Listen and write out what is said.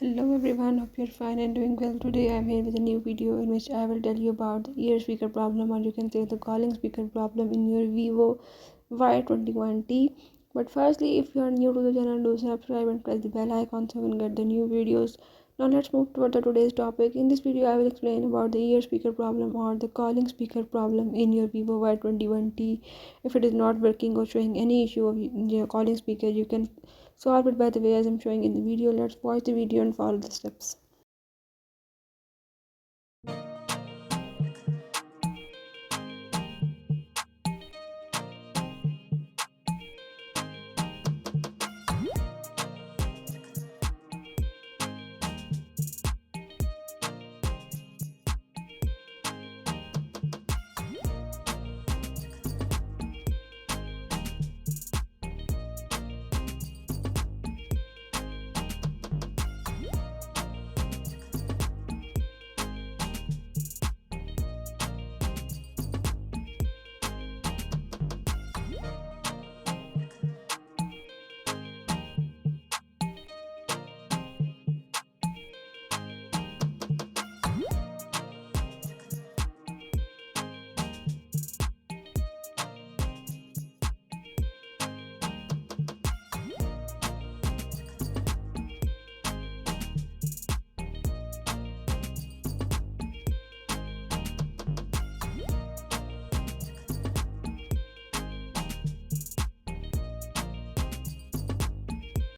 Hello everyone, hope you're fine and doing well. Today I'm here with a new video in which I will tell you about the ear speaker problem, or you can say the calling speaker problem in your Vivo Y21T. But firstly, if you are new to the channel, do subscribe and press the bell icon so you can get the new videos. Now let's move toward today's topic. In this video I will explain about the ear speaker problem or the calling speaker problem in your Vivo Y21T. If it is not working or showing any issue of your calling speaker, you can solve it by the way as I'm showing in the video. Let's watch the video and follow the steps.